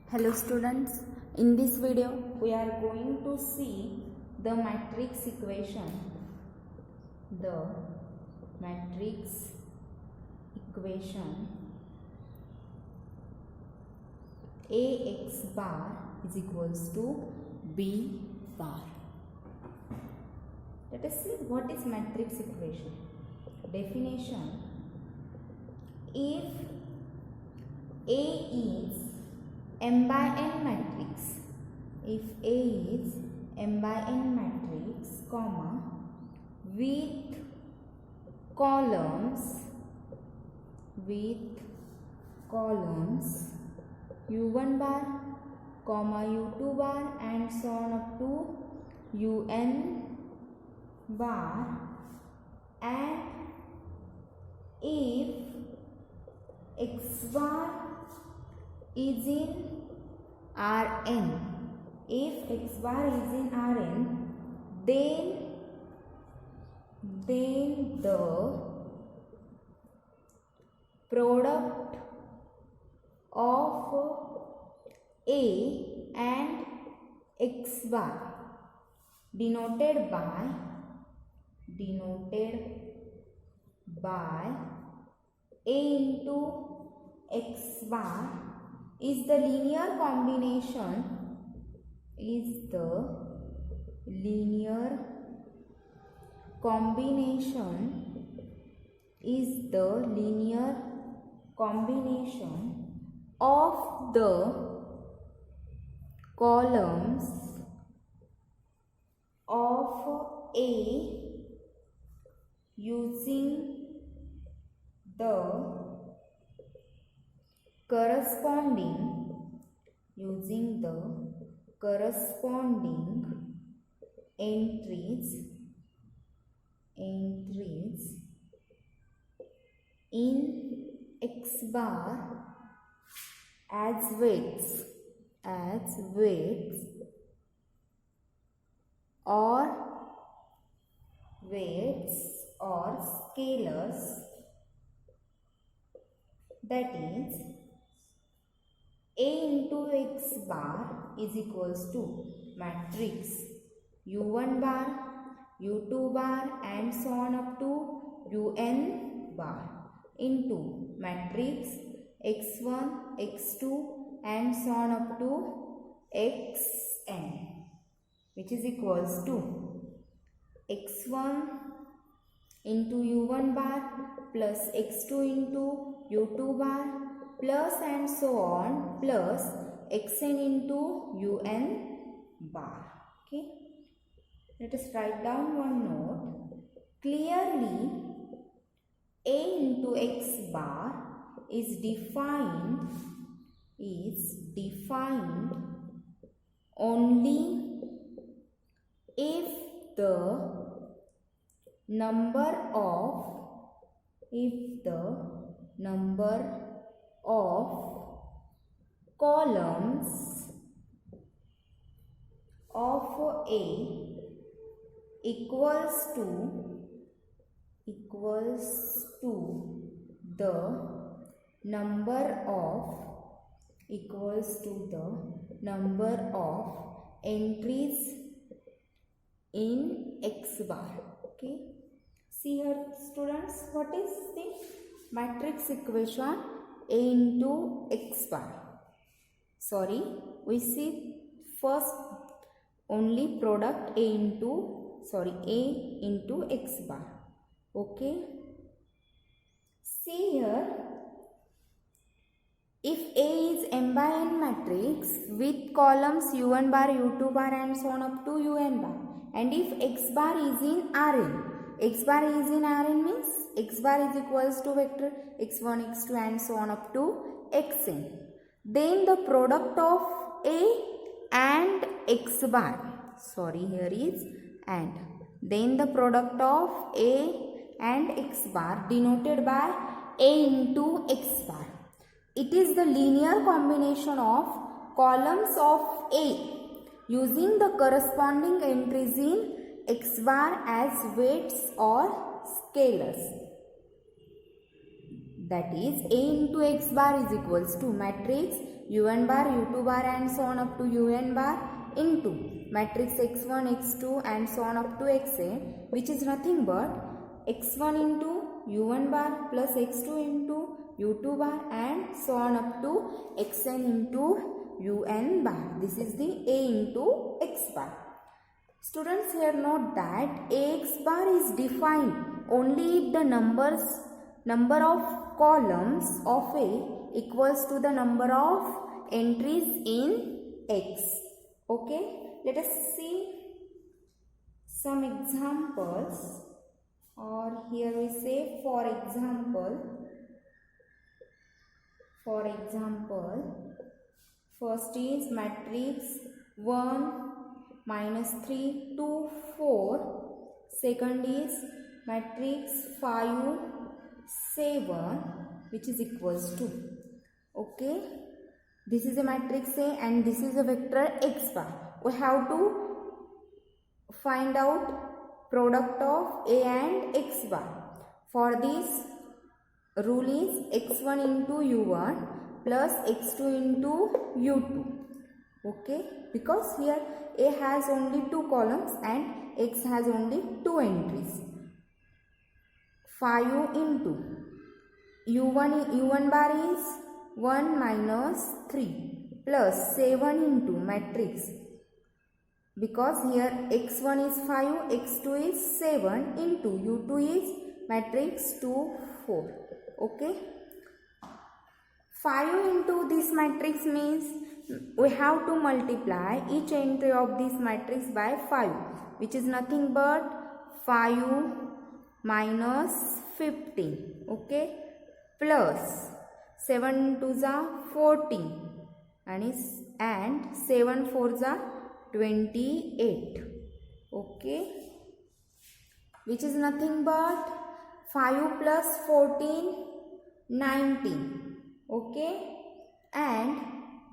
Hello students, in this video we are going to see the matrix equation. The matrix equation Ax bar is equals to B bar. Let us see what is matrix equation. Definition: if A is m by n matrix, if A is m by n matrix, comma, with columns u1 bar, comma u2 bar and so on up to un bar, and if x bar is in Rn, if x bar is in Rn, then the product of A and x bar denoted by A into x bar is the linear combination of the columns of A using the corresponding entries in x bar as weights or scalars, that is A into x bar is equals to matrix u1 bar, u2 bar and so on up to un bar into matrix x1, x2 and so on up to xn, which is equals to x1 into u1 bar plus x2 into u2 bar plus and so on plus xn into un bar. Okay, let us write down one note. Clearly A into x bar is defined only if the number of columns of A equals to the number of entries in x bar. Okay, see here students, what is the matrix equation A into x bar? Sorry, we see first only product A into x bar. Okay, see here, if A is m by n matrix with columns u1 bar, u2 bar and so on up to un bar, and if x bar is in Rn, means x bar is equals to vector x1, x2 and so on up to xn, then the product of A and x bar, here is and, then the product of A and x bar denoted by A into x bar, it is the linear combination of columns of A using the corresponding entries in x bar as weights or scalars. That is A into x bar is equals to matrix un bar, u2 bar and so on up to un bar into matrix x1, x2 and so on up to xn, which is nothing but x1 into u1 bar plus x2 into u2 bar and so on up to xn into un bar. This is the a into x bar. Students, here note that ax bar is defined only if the number of columns of A equals to the number of entries in X. Okay, let us see some examples, or here we say for example, first is matrix 1 minus 3 2 4, second is matrix 5 7, which is equals to, okay, this is a matrix A and this is a vector x bar. We have to find out product of A and x bar. For this, rule is x1 into u1 plus x2 into u2, okay, because here A has only 2 columns and x has only 2 entries. 5 into u1 bar is 1 minus 3 plus 7 into matrix, because here x1 is 5, x2 is 7 into u2 is matrix 2 4, okay. 5 into this matrix means we have to multiply each entry of this matrix by 5, which is nothing but 5 minus 15, okay, plus 7 2s are 14 and 7 4s are 28, okay, which is nothing but 5 plus 14 19, okay, and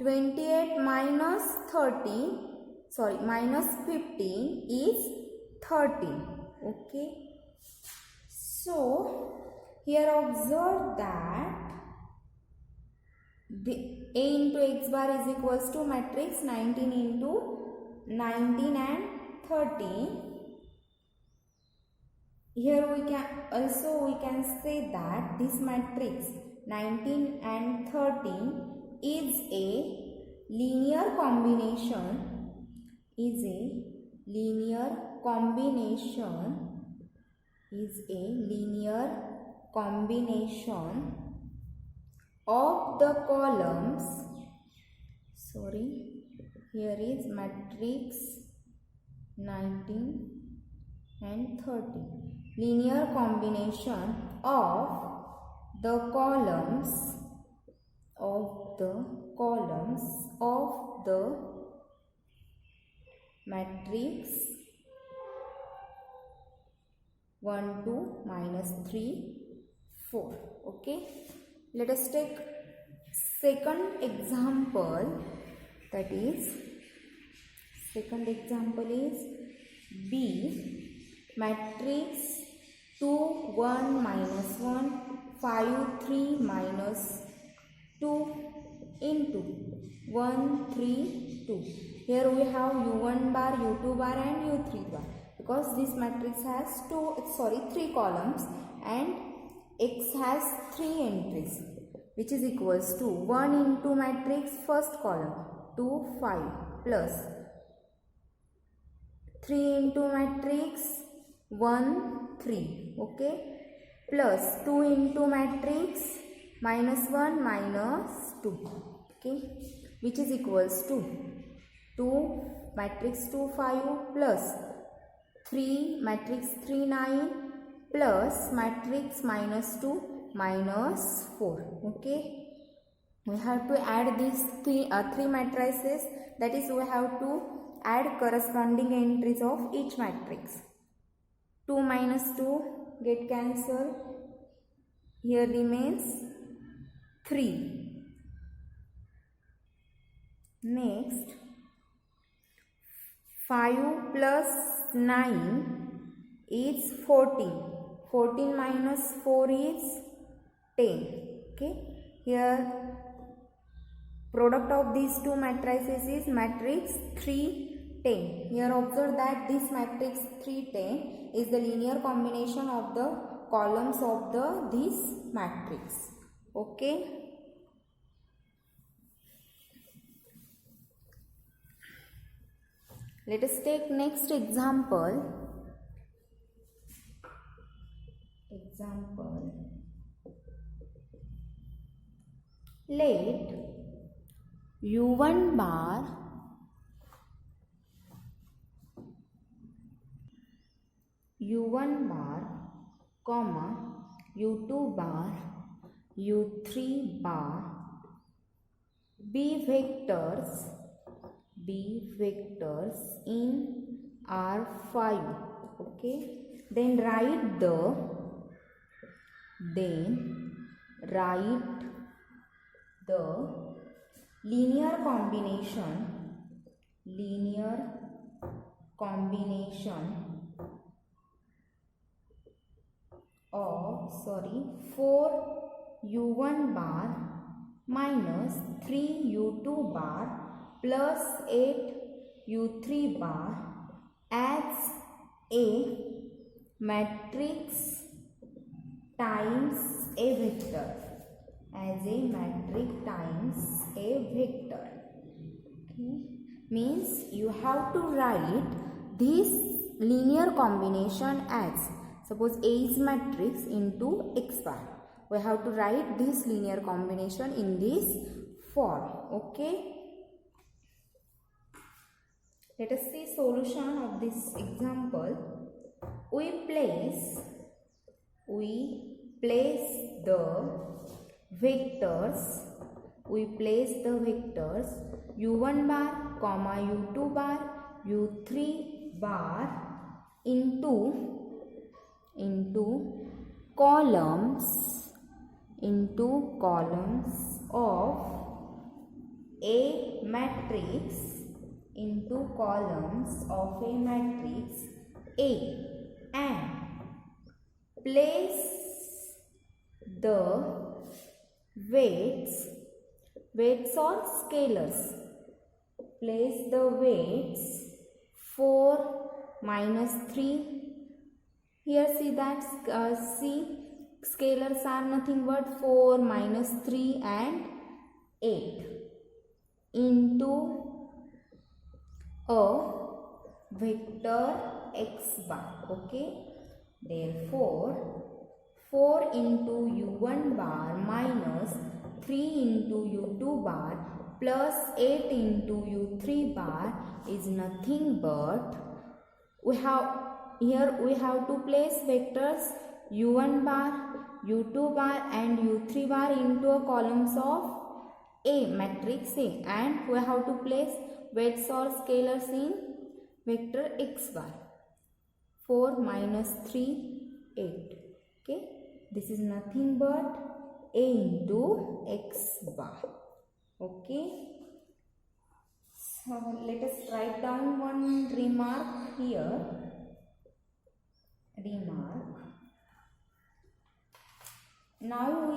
28 minus 15 is 13, okay. So here observe that the A into x bar is equals to matrix 19 into 19 and 13. Here we can say that this matrix 19 and 13 is a linear combination of the columns, here is matrix 19 and 13, linear combination of the columns of the matrix 1 2 minus 3 4, okay. Let us take second example, that is second example is B matrix 2 1 minus 1 5 3 minus 2 into 1 3 2. Here we have u1 bar, u2 bar and u3 bar, because this matrix has 3 columns and x has 3 entries, which is equals to 1 into matrix first column 2 5 plus 3 into matrix 1 3, okay, plus 2 into matrix minus 1 minus 2, okay, which is equals to 2 matrix 2 5 plus 3 matrix 3 9 plus matrix minus 2 minus 4, okay. We have to add these three matrices, that is we have to add corresponding entries of each matrix. 2 minus 2 get cancelled, here remains 3. Next 5 plus 9 is 14. 14 minus 4 is 10. Okay. Here Product of these two matrices is matrix 3, 10. Here observe that this matrix 3, 10 is the linear combination of the columns of this matrix. Okay. Let us take next example. Let u1 bar comma u2 bar u3 bar be vectors in R5. Okay, then write the linear combination of 4u1 bar minus 3u2 bar plus 8u3 bar as a matrix times a vector. Okay. Means you have to write this linear combination as, suppose A is matrix into x bar. We have to write this linear combination in this form. Okay. Let us see solution of this example. We place the vectors u1 bar comma u2 bar u3 bar into columns of a matrix A and place the weights or scalars. Place the weights 4 minus 3. Here see that scalars are nothing but 4 minus 3 and 8 into a vector x bar. Okay. Therefore 4 into u1 bar minus 3 into u2 bar plus 8 into u3 bar is nothing but we have to place vectors u1 bar, u2 bar and u3 bar into a columns of A, matrix A, and we have to place weights or scalars in vector x bar. 4 minus 3, 8. Okay. This is nothing but A into x bar. Okay. So let us write down one remark here. Now we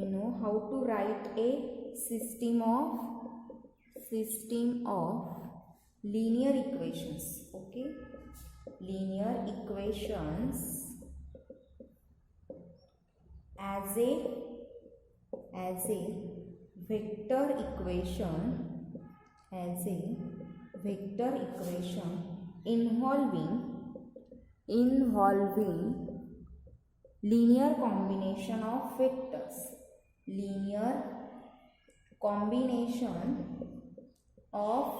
know how to write a system of linear equations. Okay, linear equations as a vector equation involving linear combination of vectors. Linear combination of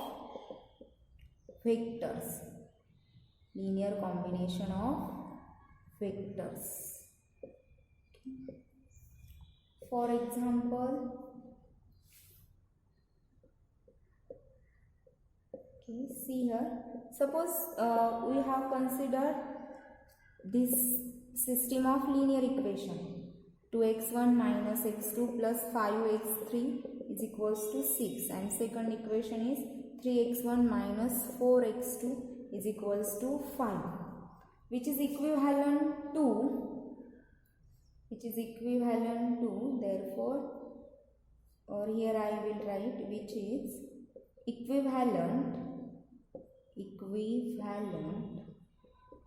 vectors. For example, okay, see here. Suppose we have considered this system of linear equation. 2x1 minus x2 plus 5x3 is equals to 6, and second equation is 3x1 minus 4x2 is equals to 5, which is equivalent to, therefore, or here I will write, which is equivalent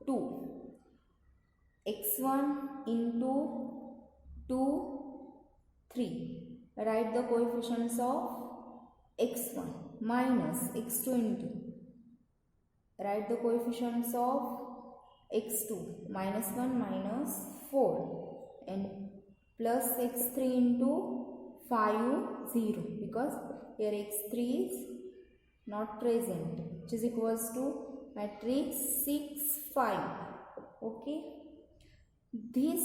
to x1 into 2, 3. Write the coefficients of x1 minus x2 into, write the coefficients of x2 minus 1 minus 4 and plus x3 into 5 0, because here x3 is not present, which is equals to matrix 6 5. Okay, this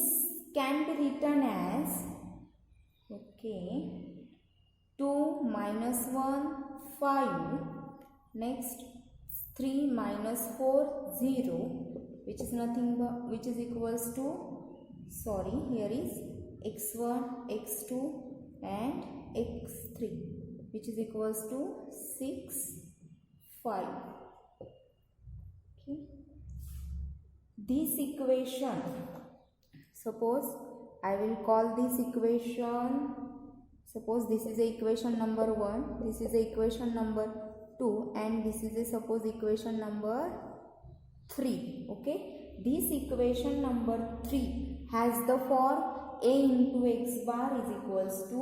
can be written as 2 minus 1 5, next 3 minus 4 0, which is nothing but, which is equals to, here is x1 x2 and x3, which is equals to 6 5. Okay, this equation, suppose I will call this equation, suppose this is a equation number 1, this is a equation number 2, and this is a suppose equation number 3. Okay, this equation number 3 has the form a into x bar is equals to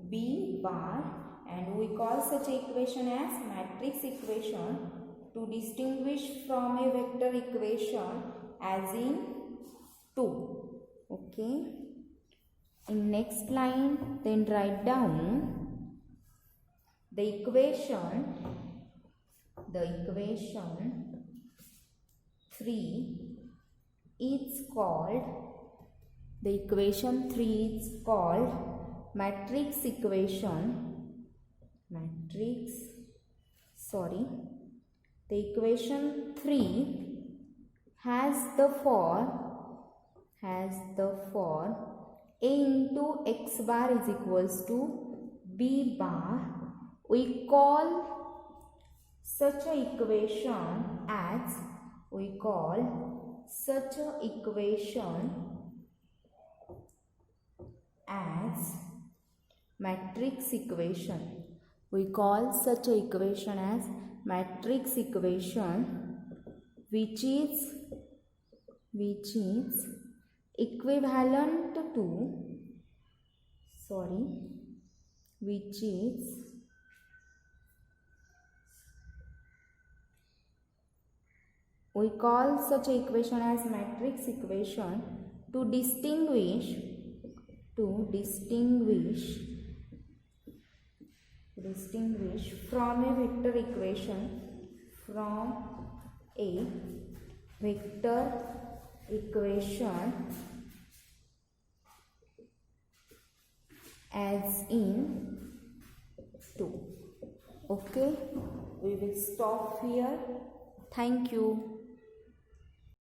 b bar, and we call such equation as matrix equation to distinguish from a vector equation as in 2. Okay, in next line then write down the equation 3 is called, the equation 3 is called matrix equation, the equation 3 has the form a into x bar is equals to b bar. We call such a equation as, matrix equation. We call such a equation as matrix equation, which is equivalent to, we call such a equation as matrix equation to distinguish from a vector equation, as in 2. Okay, we will stop here. Thank you.